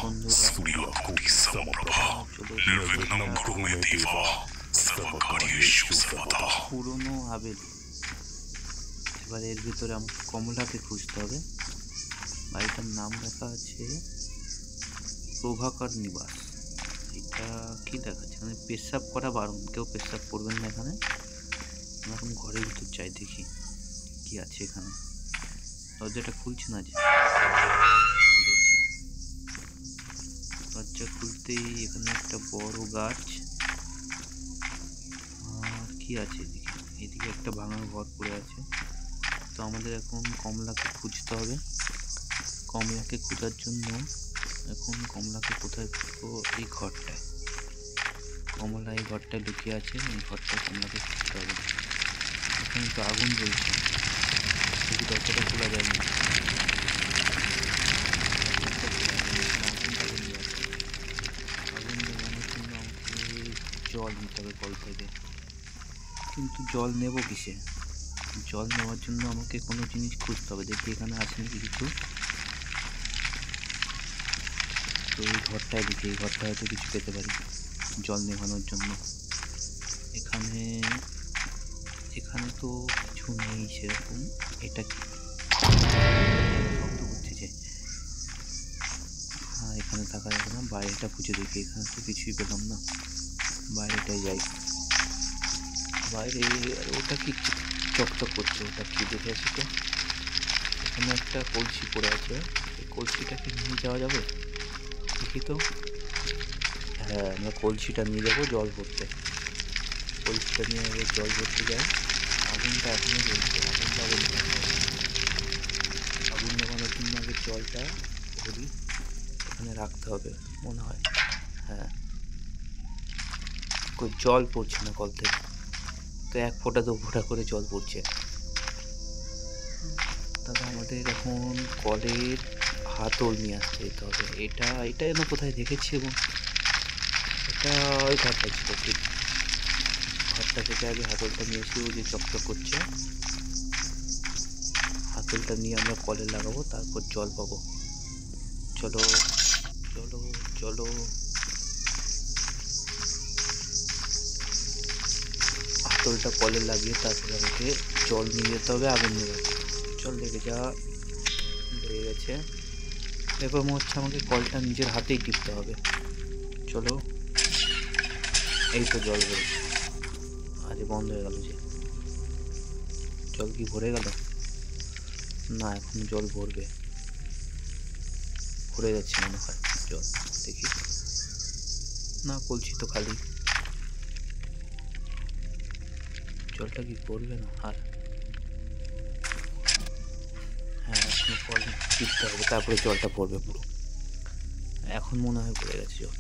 Suryakoటి Samaprabha, Nirvignam Kurume Deva, Sarvakaryeshu Sarvada। পুরনো হাভেলি। এবার এর ভিতরে আমাকে কমলাকে খুঁজতে হবে। বাড়িটার নাম লেখা আছে প্রভাকর নিবাস। এটা কি দেখাচ্ছে এখানে? পেশাব করা বারণ, কেউ পেশাব করবেন না এখানে। আমরা এখন ঘরের ভিতর যাই, দেখি কি আছে এখানে। দরজাটা খুলছে না যে, খুলেছে। দরজা খুলতেই এখানে একটা বড় গাছ। আর কি আছে এদিকে? এদিকে একটা ভাঙা ঘর পড়ে আছে। তো আমাদের এখন কমলাকে খুঁজতে হবে। কমলাকে খোঁজার জন্য এখন কমলাকে কোথায় খুঁজবো? এই ঘরটায়। কমলা এই ঘরটায় লুকিয়ে আছে, এই ঘরটায় কমলাকে খুঁজতে হবে। এখানে তো আগুন জ্বলছে, কিন্তু দরজাটা খোলা যায় না। আগুন জ্বালানোর জন্য আমাকে জল নিতে হবে কল থেকে। কিন্তু জল নেব কিসে? জল নেওয়ার জন্য আমাকে কোনো জিনিস খুঁজতে হবে। দেখি এখানে আছে নাকি কিছু। তো এই ঘরটায় দেখি, এই ঘরটা হয়তো কিছু পেতে পারি জল নেভানোর জন্য। এখানে এখানে তো কিছু নেই সেরকম। এটা কি শব্দ করছে যে? হ্যাঁ, এখানে থাকা যাবে না, বাইরেটা খুঁজে দেখি। এখানে তো কিছুই পেলাম না, বাইরেটাই যাই। বাইরে ওটা কি চকচক করছে? ওটা কি দেখে আছি তো? এখানে একটা কলসি পড়ে আছে, এই কলসিটাকে নিয়ে যাওয়া যাবে দেখি তো। হ্যাঁ, আমরা কলসিটা নিয়ে যাবো জল ভরতে। কলসিটা নিয়ে আগে জল ভরতে যাই। আগুনটা এখনো জ্বলছে, আগুনটা আগুন নেভানোর জন্য আগে জলটা ভরি এখানে রাখতে হবে মনে হয়। হ্যাঁ, জল পড়ছে না কল থেকে, তো এক ফোঁটা দু ফোঁটা করে জল পড়ছে। তাহলে আমাদের এখন কলের হাতল নিয়ে আসতে যেতে হবে। এটা যেন কোথায় দেখেছি, এবং এটা ওই ঘরটা ছিল ঠিক। ঘরটা থেকে আগে হাতলটা নিয়ে এসে ওই যে চকচক করছে, হাতলটা নিয়ে আমরা কলে লাগাবো, তারপর জল পাবো। চলো চলো চলো। হাতলটা কলে লাগিয়ে তারপরে আমাকে জল নিয়ে যেতে হবে আগুন নেভাতে। জল লেগে যা, লেগে গেছে। এরপর মনে হচ্ছে আমাকে কলটা নিজের হাতেই টিপতে হবে। চলো, এই তো জল ভরেছে। আরে বন্ধ হয়ে গেল যে, জল কি ভরে গেল? না, এখন জল ভরবে, ভরে যাচ্ছে মনে হয় জল। দেখি, না কলছি তো খালি, জলটা কি ভরবে না আর? হ্যাঁ, এখন কল টিপতে হবে, তারপরে জলটা ভরবে পুরো। এখন মনে হয় ভরে গেছে জল।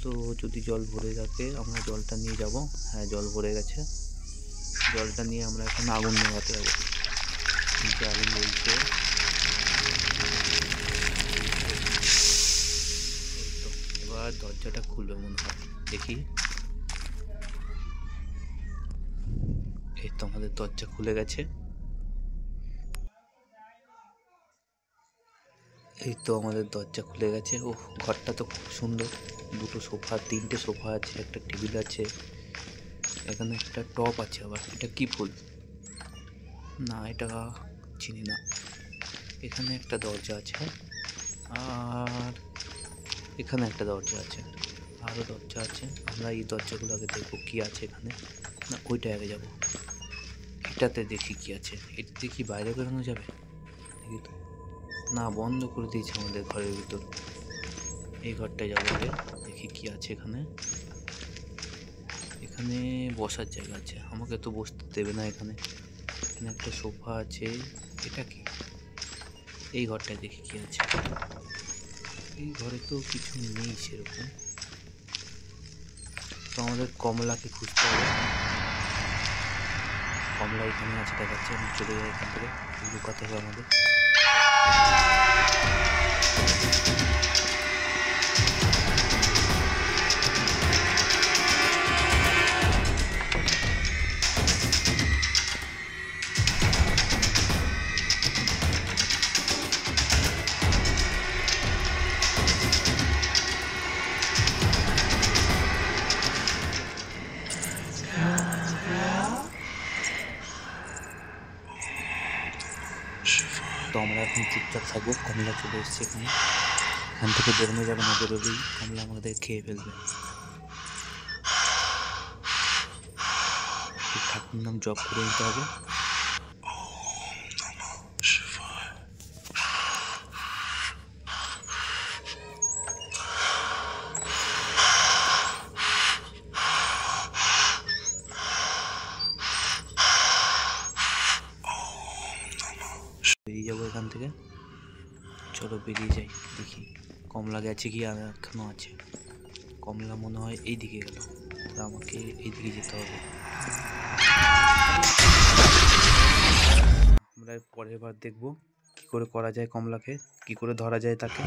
তো যদি জল ভরে থাকে আমরা জলটা নিয়ে যাব। হ্যাঁ, জল ভরে গেছে। জলটা নিয়ে আমরা এখন আগুন নেভাতে যাবো। নিচে আগুন জ্বলছে। এই তো, এবার দরজাটা খুলবে মনে হয়, দেখি। এই তো আমাদের দরজা খুলে গেছে। এই তো আমাদের দরজা খুলে গেছে। ও, ঘরটা তো খুব সুন্দর। দুটো সোফা, তিনটে সোফা আছে, একটা টেবিল আছে, এখানে একটা টব আছে। আবার এটা কি ফুল? না, এটা চিনি না। এখানে একটা দরজা আছে, আর এখানে একটা দরজা আছে, আরও দরজা আছে। আমরা এই দরজাগুলো আগে দেখবো কি আছে এখানে। না, ওইটা আগে যাবো। এটাতে দেখি কি আছে। এটাতে কি বাইরে বেরোনো যাবে? দেখি তো। না, বন্ধ করে দিয়েছে আমাদের ঘরের ভিতর। এই ঘরটায় যাবো আগে, দেখি কি আছে এখানে। এখানে বসার জায়গা আছে, আমাকে তো বসতে দেবে না এখানে। এখানে একটা সোফা আছে। এটা কি? এই ঘরটায় দেখি কি আছে। এই ঘরে তো কিছু নেই সেরকম। তো আমাদের কমলাকে খুঁজতে হবে। কমলা এখানে আছে দেখাচ্ছে। আমি চলে যাই এখান থেকে, লুকাতে হবে আমাদের। তো আমরা এখন চুপচাপ থাকবো। কমলা চলে এসছে এখানে, এখান থেকে বেরোনো যাবে না, বেরোলেই কমলা আমাদের খেয়ে ফেলবে। ঠাকুর নাম জপ করে নিতে হবে। বেরিয়ে যাবো এখান থেকে, চলো বেরিয়ে যাই। দেখি কমলা গেছে কি আর এখনো আছে। কমলা মনে হয় এই দিকে গেল, তো আমাকে এই দিকে যেতে হবে। আমরা পরের বার দেখবো কি করে করা যায় কমলাকে, কি করে ধরা যায় তাকে।